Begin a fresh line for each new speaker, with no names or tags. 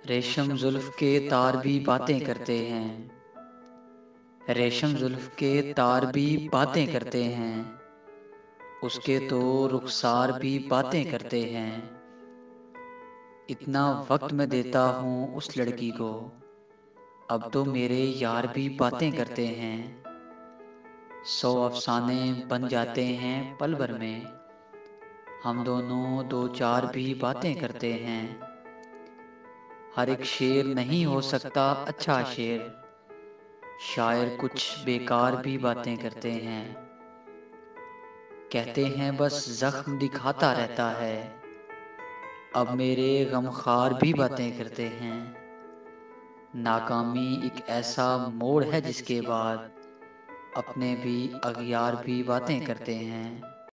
रेशम जुल्फ के तार भी बातें करते हैं। रेशम जुल्फ के तार भी बातें करते हैं। उसके तो रुखसार भी बातें करते हैं। इतना वक्त मैं देता हूँ उस लड़की को, अब तो मेरे यार भी बातें करते हैं। 100 अफसाने बन जाते हैं पल भर में, हम दोनों दो चार भी बातें करते हैं। हर एक शेर नहीं हो सकता अच्छा शेर, शायर कुछ बेकार भी बातें करते हैं। कहते हैं बस जख्म दिखाता रहता है, अब मेरे गमखार भी बातें करते हैं। नाकामी एक ऐसा मोड़ है जिसके बाद अपने भी अगयार भी बातें करते हैं।